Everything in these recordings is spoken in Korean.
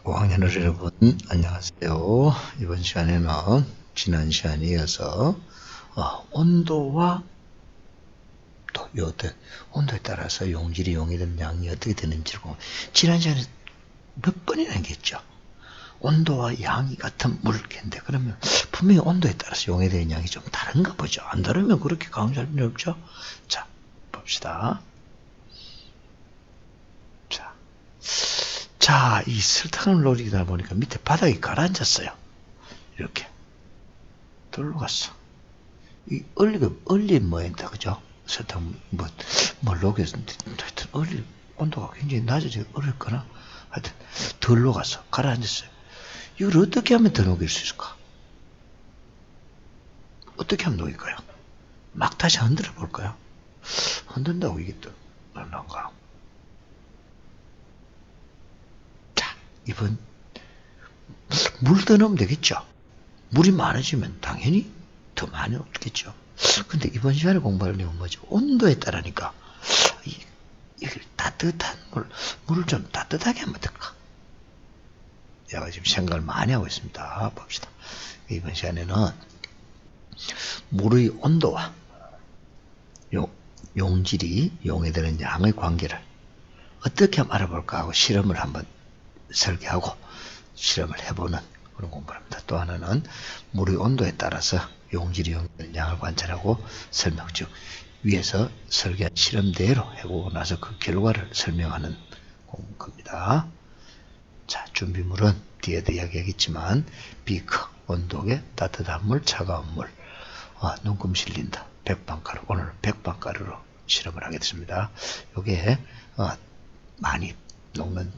5학년 여러분 안녕하세요. 이번 시간에는 지난 시간에 이어서 온도와 또 온도에 따라서 용질이 용해되는 양이 어떻게 되는지를 보면 지난 시간에 몇 번이나 얘기했죠. 온도와 양이 같은 물인데 그러면 분명히 온도에 따라서 용해되는 양이 좀 다른가 보죠. 안 다르면 그렇게 강조할 필요 없죠. 자, 봅시다. 자, 이 설탕을 노리다 보니까 밑에 바닥이 가라앉았어요. 이렇게 돌로 갔어. 이 얼린 모양이다, 그죠? 설탕 뭘 녹였는데 하여튼 온도가 굉장히 낮아지고 얼었거나 하여튼 덜 녹아서 가라앉았어요. 이걸 어떻게 하면 더 녹일 수 있을까? 어떻게 하면 녹일까요? 막 다시 흔들어 볼까요? 흔든다고 이게 또 나온가? 자, 이번 물 더 넣으면 되겠죠? 물이 많아지면 당연히 더 많이 없겠죠. 근데 이번 시간에 공부할 내용은 뭐죠? 온도에 따르니까 이걸 따뜻한 물을 좀 따뜻하게 하면 어떨까? 제가 지금 생각을 많이 하고 있습니다. 봅시다. 이번 시간에는 물의 온도와 용질이 용해되는 양의 관계를 어떻게 하면 알아볼까 하고 실험을 한번 설계하고 실험을 해보는 그런 공부를 합니다. 또 하나는 물의 온도에 따라서 용질이 용해되는 양을 관찰하고 설명, 즉 위에서 설계한 실험대로 해보고 나서 그 결과를 설명하는 공부입니다. 자, 준비물은 뒤에도 이야기하겠지만 비커, 온도계, 따뜻한 물, 차가운 물, 눈금 실린다, 백반가루. 오늘은 백반가루로 실험을 하겠습니다. 이게 많이 녹는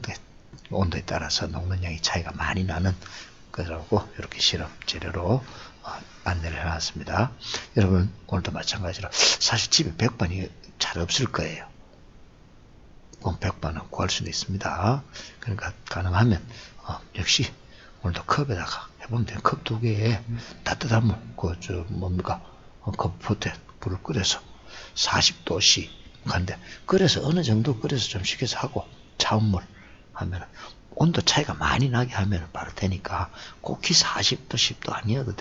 온도에 따라서 녹는 양이 차이가 많이 나는 거라고 이렇게 실험 재료로 안내를 해놨습니다. 여러분 오늘도 마찬가지로 사실 집에 백반이 잘 없을 거예요. 백반은 구할 수도 있습니다. 그러니까 가능하면 역시 오늘도 컵에다가 해보면 돼요. 컵 2개에 따뜻한 물, 컵포트에 불을 끓여서 40도씨 간데 끓여서 어느 정도 끓여서 좀 식혀서 하고 차운 물 하면 온도 차이가 많이 나게 하면 바로 되니까 꼭히 40도 10도 아니어도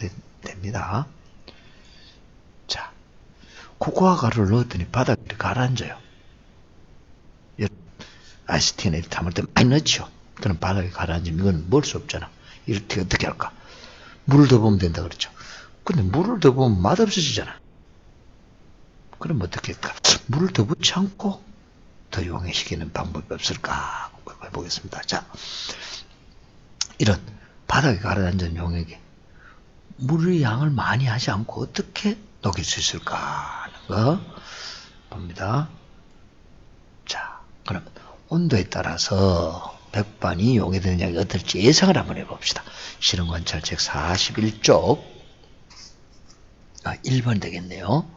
됩니다. 자, 코코아 가루를 넣었더니 바닥에 가라앉아요. 아이스티에 담을 때 많이 넣죠. 그럼 바닥에 가라앉으면 이건 먹을 수 없잖아. 이럴 때 어떻게 할까? 물을 더 부으면 된다 그랬죠. 근데 물을 더 부으면 맛없어지잖아. 그럼 어떻게 할까? 물을 더 붓지 않고 더 용해시키는 방법이 없을까? 해보겠습니다. 자, 이런 바닥에 가라앉은 용액에 물의 양을 많이 하지 않고 어떻게 녹일 수 있을까 하는 거 봅니다. 자, 그럼 온도에 따라서 백반이 용해되는 양이 어떨지 예상을 한번 해봅시다. 실험 관찰책 41쪽 1번 되겠네요.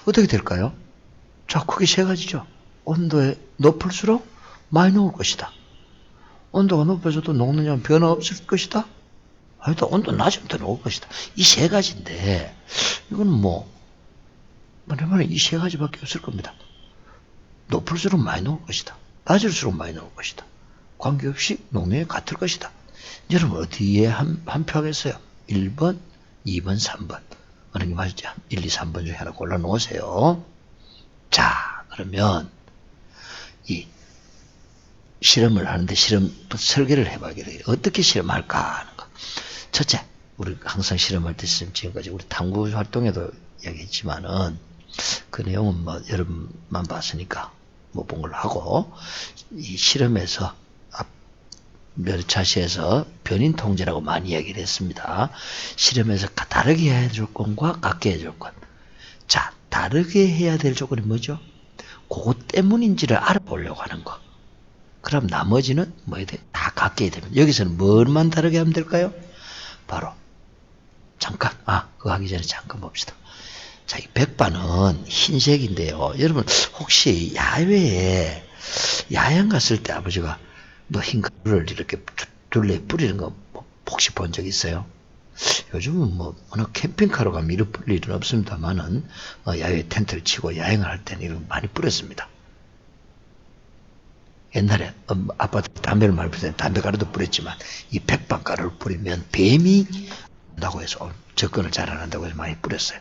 어떻게 될까요? 자, 크게 세 가지죠. 온도에 높을수록 많이 녹을 것이다. 온도가 높아져도 녹는 양은 변화 없을 것이다. 일단 온도 낮으면 더 녹을 것이다. 이 세 가지인데 이건 말하면 이 세 가지밖에 없을 겁니다. 높을수록 많이 녹을 것이다. 낮을수록 많이 녹을 것이다. 관계없이 녹량이 같을 것이다. 여러분 어디에 한 표 하겠어요? 1번, 2번, 3번. 어느 게 맞을지 1, 2, 3번 중에 하나 골라 놓으세요. 자, 그러면 이 실험을 하는데 실험 설계를 해봐야 돼요. 어떻게 실험할까 하는 거. 첫째, 우리 항상 실험할 때 지금까지 우리 탐구 활동에도 이야기했지만은 그 내용은 여러분만 봤으니까 본 걸로 하고 이 실험에서 몇 차시에서 변인 통제라고 많이 이야기를 했습니다. 실험에서 다르게 해야 될 조건과 같게 해야 될 조건. 자, 다르게 해야 될 조건이 뭐죠? 그거 때문인지를 알아보려고 하는 거. 그럼 나머지는 다 같게 해야 됩니다. 여기서는 뭘만 다르게 하면 될까요? 바로 잠깐 그거 하기 전에 잠깐 봅시다. 자, 이 백반은 흰색인데요. 여러분 혹시 야외에 야영 갔을 때 아버지가 흰 가루를 이렇게 둘레에 뿌리는 거 혹시 본 적 있어요? 요즘은 어느 캠핑카로 가면 이런 뿌릴 일은 없습니다만은 야외 텐트를 치고 야영을 할 때는 이런 거 많이 뿌렸습니다. 옛날에 아빠들 담배를 많이 피우는데 담배가루도 뿌렸지만 이 백반가루를 뿌리면 뱀이 온다고 해서 접근을 잘 안 한다고 해서 많이 뿌렸어요.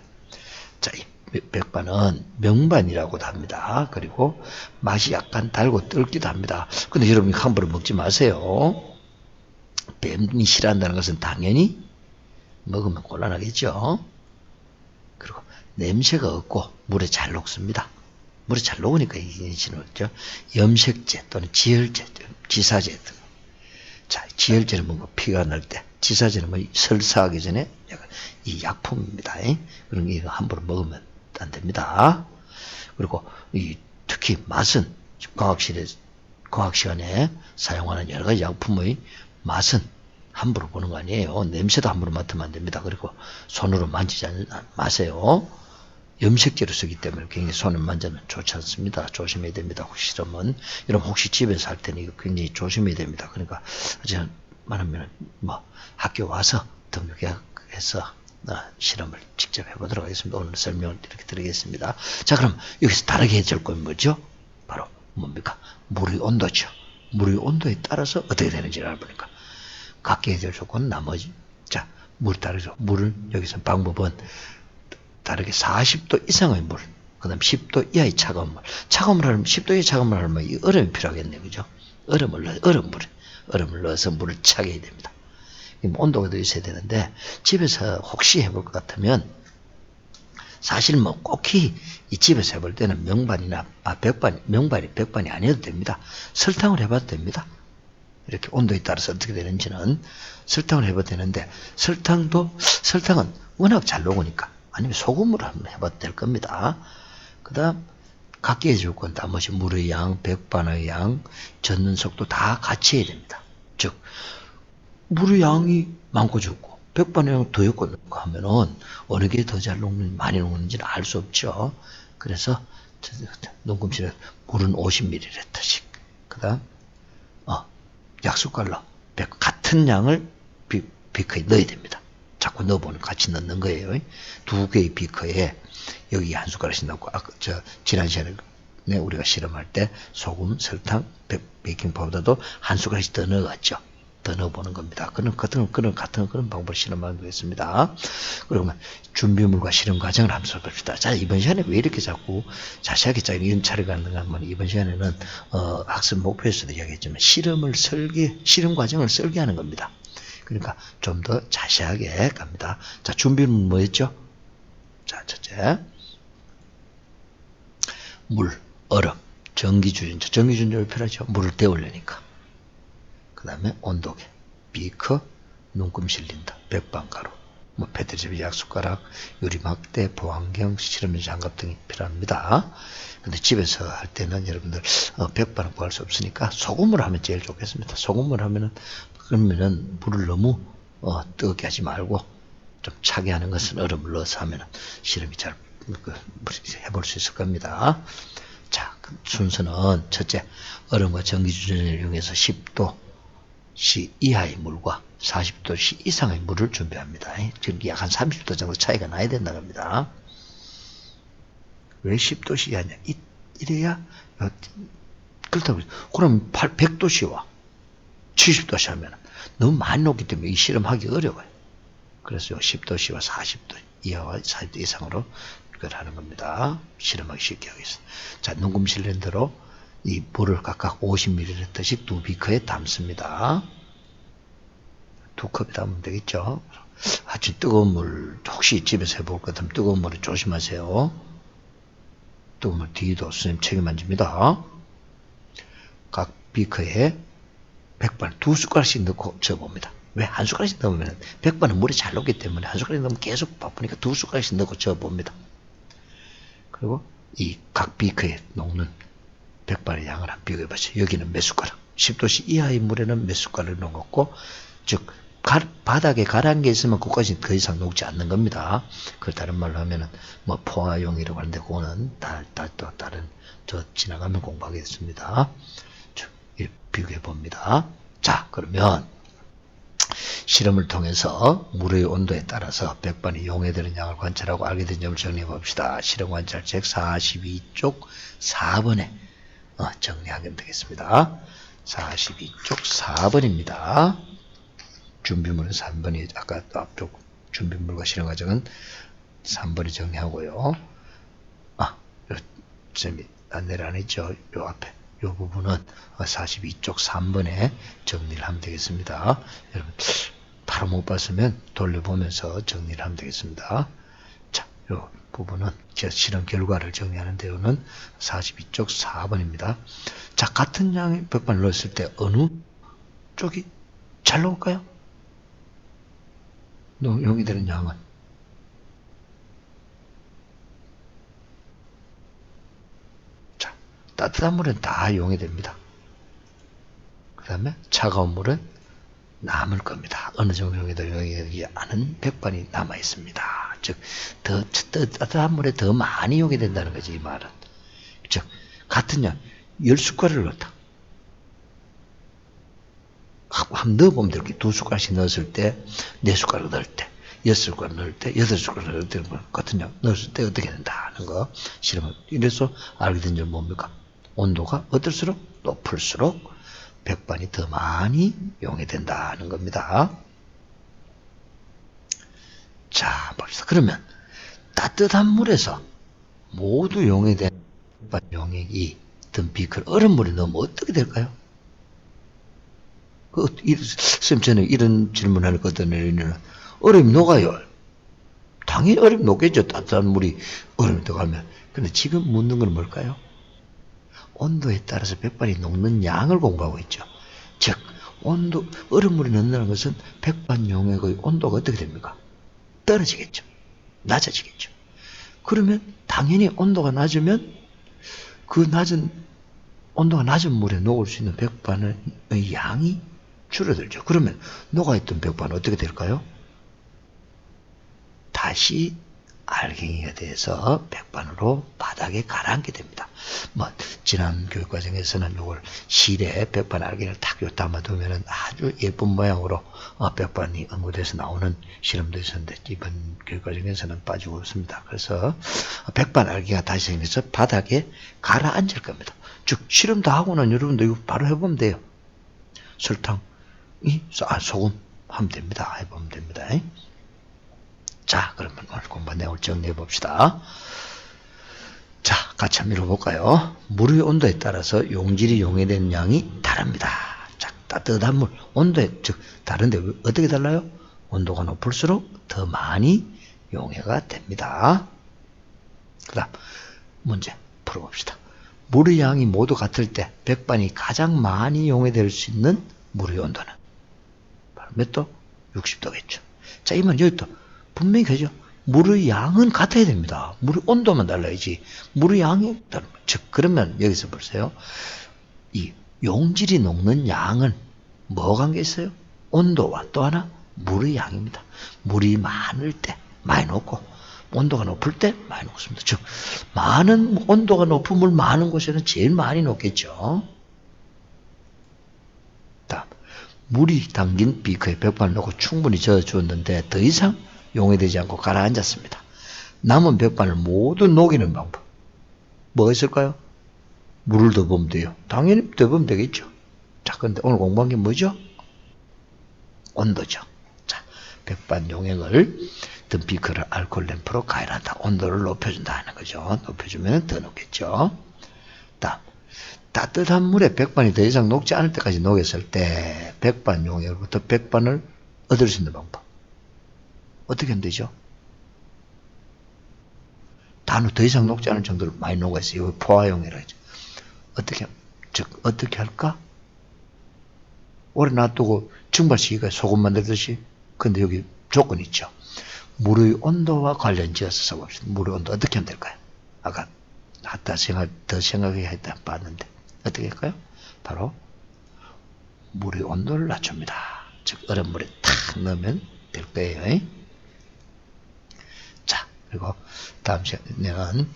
자, 이 백반은 명반이라고도 합니다. 그리고 맛이 약간 달고 뜰기도 합니다. 근데 여러분이 함부로 먹지 마세요. 뱀이 싫어한다는 것은 당연히 먹으면 곤란하겠죠. 그리고 냄새가 없고 물에 잘 녹습니다. 물에 잘 녹으니까 이게 진하죠. 염색제 또는 지혈제, 지사제 등. 자, 지혈제는 뭔가 피가 날 때, 지사제는 뭐 설사하기 전에 이 약품입니다. 그런 게 함부로 먹으면 안 됩니다. 그리고 특히 맛은 과학 시간에 사용하는 여러 가지 약품의 맛은 함부로 보는 거 아니에요. 냄새도 함부로 맡으면 안 됩니다. 그리고 손으로 만지지 마세요. 염색제로 쓰기 때문에 굉장히 손을 만지면 좋지 않습니다. 조심해야 됩니다. 혹시 실험은 여러분 혹시 집에서 할 때는 이거 굉장히 조심해야 됩니다. 그러니까 제가 말하면 뭐 학교 와서 등록해서 실험을 직접 해보도록 하겠습니다. 오늘 설명을 이렇게 드리겠습니다. 자, 그럼 여기서 다르게 해줄 건 뭐죠? 바로 뭡니까? 물의 온도죠. 물의 온도에 따라서 어떻게 되는지를 알아보니까 각기 해줄 조건은 나머지. 자, 물 다르죠. 물을 여기서 방법은 다르게 40도 이상의 물, 그 다음 10도 이하의 차가운 물. 차가운 물 하면 10도 이하의 차가운 물 하면 이 얼음이 필요하겠네요. 그죠? 얼음을 넣어서 물을 차게 해야 됩니다. 온도가 더 있어야 되는데, 집에서 혹시 해볼 것 같으면, 사실 뭐 꼭히 이 집에서 해볼 때는 백반이 아니어도 됩니다. 설탕을 해봐도 됩니다. 이렇게 온도에 따라서 어떻게 되는지는 설탕을 해봐도 되는데, 설탕은 워낙 잘 녹으니까, 아니면 소금으로 한번 해봐도 될 겁니다. 그 다음, 각기 해줄 건 나머지 물의 양, 백반의 양, 젓는 속도 다 같이 해야 됩니다. 즉, 물의 양이 많고 적고, 백반의 양이 더 적고 하면은, 어느 게 더 잘 녹는지, 많이 녹는지는 알 수 없죠. 그래서, 녹음실에 물은 50ml씩. 그 다음, 약숟갈로 같은 양을 비커에 넣어야 됩니다. 자꾸 넣어보면 같이 넣는 거예요. 두 개의 비커에 여기 한 숟가락씩 넣고, 지난 시간에 우리가 실험할 때 소금, 설탕, 베이킹 파우더도 한 숟가락씩 더 넣어갔죠. 더 넣어보는 겁니다. 같은 그런 방법을 실험하는 거겠습니다. 그러면 준비물과 실험 과정을 한번 살펴봅시다. 자, 이번 시간에 왜 이렇게 자꾸 자세하게 이런 차례가 가는가 하면, 이번 시간에는, 학습 목표에서도 이야기했지만, 실험 과정을 설계하는 겁니다. 그러니까 좀 더 자세하게 갑니다. 자, 준비는 뭐였죠? 자, 첫째, 물, 얼음, 전기주전자. 전기주전자를 필요하죠. 물을 데우려니까. 그 다음에 온도계, 비커, 눈금 실린다, 백반가루, 뭐 패트리집, 약숟가락, 유리막대, 보안경, 실험용 장갑 등이 필요합니다. 근데 집에서 할 때는 여러분들 백반은 구할 수 없으니까 소금으로 하면 제일 좋겠습니다. 소금으로 하면은 그러면은 물을 너무 뜨겁게 하지 말고 좀 차게 하는 것은 얼음을 넣어서 하면은 실험이 잘 해볼 수 있을 겁니다. 자, 순서는 첫째, 얼음과 전기주전자를 이용해서 10도씨 이하의 물과 40도씨 이상의 물을 준비합니다. 지금 약 한 30도 정도 차이가 나야 된다고 합니다. 왜 10도씨 이하냐? 이래야 그렇다고 그럼 100도씨와 70도씨 하면 너무 많이 녹기 때문에 이 실험하기 어려워요. 그래서 10도씨와 40도 이하와 40도 이상으로 그걸 하는 겁니다. 실험하기 쉽게 하기 위해서. 자, 녹음 실린더로 이 물을 각각 50ml씩 두 비커에 담습니다. 두 컵에 담으면 되겠죠. 아주 뜨거운 물, 혹시 집에서 해볼 것 같으면 뜨거운 물에 조심하세요. 뜨거운 물 뒤도 선생님 책임 안 집니다. 각 비커에 백반 두 숟가락씩 넣고 저어봅니다. 왜? 한 숟가락씩 넣으면 백반은 물이 잘 녹기 때문에 한 숟가락 넣으면 계속 바쁘니까 두 숟가락씩 넣고 저어봅니다. 그리고 이 각 비커에 녹는 백반의 양을 한번 비교해보세요. 여기는 몇 숟가락? 10도씨 이하의 물에는 몇 숟가락을 넣었고, 즉 바닥에 가라앉은 게 있으면 그것까지 더 이상 녹지 않는 겁니다. 그걸 다른 말로 하면은 뭐 포화용이라고 하는데 그거는 또 다른 지나가면 공부하겠습니다. 비교해 봅니다. 자, 그러면 실험을 통해서 물의 온도에 따라서 백반이 이용해되는 양을 관찰하고 알게 된 점을 정리해 봅시다. 실험 관찰책 42쪽 4번에 정리하면 되겠습니다. 42쪽 4번입니다. 준비물은 3번이 아까 앞쪽 준비물과 실행 과정은 3번이 정리하고요. 쌤이 안내를 안 했죠. 요 앞에 요 부분은 42쪽 3번에 정리를 하면 되겠습니다. 여러분 바로 못 봤으면 돌려보면서 정리를 하면 되겠습니다. 자, 요 부분은 실험 결과를 정리하는 데요는 42쪽 4번입니다. 자, 같은 양의 백반을 넣었을 때 어느 쪽이 잘 나올까요? 용이되는 양은 자, 따뜻한 물은 다 용이됩니다. 그 다음에 차가운 물은 남을 겁니다. 어느 정도 용이되지 않은 백반이 남아 있습니다. 즉, 더 따뜻한 물에 더 많이 용이 된다는 거지, 이 말은. 즉, 같은 양 10숟갈을 넣었다. 한번 넣어보면 이렇게 2숟갈씩 넣었을 때, 4숟갈을 넣을 때, 6숟갈 넣을 때, 8숟갈 넣을 때, 같은 양 넣었을 때 어떻게 된다는 거 실험을. 이래서 알게 된 점은 뭡니까? 온도가 어떨수록 높을수록 백반이 더 많이 용이 된다는 겁니다. 자, 봅시다. 그러면 따뜻한 물에서 모두 용해된 백반 용액이 든 비कर 얼음물에 넣으면 어떻게 될까요? 선생님, 전에 이런 질문을 했거든요. 얼음이 녹아요. 당연히 얼음이 녹겠죠. 따뜻한 물이 얼음이 들어가면. 근데 지금 묻는 건 뭘까요? 온도에 따라서 백반이 녹는 양을 공부하고 있죠. 즉, 얼음물이 넣는다는 것은 백반 용액의 온도가 어떻게 됩니까? 떨어지겠죠. 낮아지겠죠. 그러면 당연히 온도가 낮으면 그 온도가 낮은 물에 녹을 수 있는 백반의 양이 줄어들죠. 그러면 녹아있던 백반은 어떻게 될까요? 다시 알갱이가 돼서 백반으로 바닥에 가라앉게 됩니다. 지난 교육과정에서는 이걸 실에 백반 알갱이를 탁 담아두면 아주 예쁜 모양으로 백반이 연구돼서 나오는 실험도 있었는데 이번 교육과정에서는 빠지고 있습니다. 그래서 백반 알갱이가 다시 생겨서 바닥에 가라앉을 겁니다. 즉 실험 다 하고는 여러분도 이거 바로 해보면 돼요. 설탕, 소금 하면 됩니다. 해보면 됩니다. 자, 그러면 오늘 공부한 내용을 정리해 봅시다. 자, 같이 한번 읽어볼까요? 물의 온도에 따라서 용질이 용해되는 양이 다릅니다. 자, 따뜻한 물, 온도에, 즉, 다른데 어떻게 달라요? 온도가 높을수록 더 많이 용해가 됩니다. 그 다음, 문제 풀어봅시다. 물의 양이 모두 같을 때 백반이 가장 많이 용해될 수 있는 물의 온도는? 바로 몇 도? 60도겠죠. 자, 이만 여기 또 분명히 그죠? 물의 양은 같아야 됩니다. 물의 온도만 달라야지. 물의 양이 즉 그러면 여기서 보세요. 이 용질이 녹는 양은 뭐 관계 있어요? 온도와 또 하나 물의 양입니다. 물이 많을 때 많이 녹고 온도가 높을 때 많이 녹습니다. 즉 많은 온도가 높은 물 많은 곳에는 제일 많이 녹겠죠. 다음 물이 담긴 비커에 백반을 넣고 충분히 저어주었는데 더 이상 용해되지 않고 가라앉았습니다. 남은 백반을 모두 녹이는 방법. 뭐가 있을까요? 물을 더 부으면 돼요. 당연히 더 부으면 되겠죠. 자, 근데 오늘 공부한 게 뭐죠? 온도죠. 자, 백반 용액을 든 비커를 알코올 램프로 가열한다. 온도를 높여준다 하는 거죠. 높여주면 더 녹겠죠. 다음, 따뜻한 물에 백반이 더 이상 녹지 않을 때까지 녹였을 때 백반 용액으로부터 백반을 얻을 수 있는 방법. 어떻게 하면 되죠? 단후 더 이상 녹지 않을 정도로 많이 녹아있어요. 포화용이라 하죠. 어떻게 할까? 오래 놔두고 증발시키기가 소금 만들듯이. 근데 여기 조건이 있죠. 물의 온도와 관련지어서 써봅시다. 물의 온도 어떻게 하면 될까요? 아까 더 생각해야 했다 봤는데 어떻게 할까요? 바로 물의 온도를 낮춥니다. 즉 얼음물에 탁 넣으면 될 거예요. 자, 그리고 다음 시간에는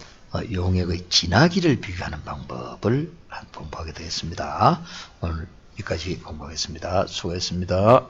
용액의 진하기를 비교하는 방법을 공부하게 되겠습니다. 오늘 여기까지 공부하겠습니다. 수고했습니다.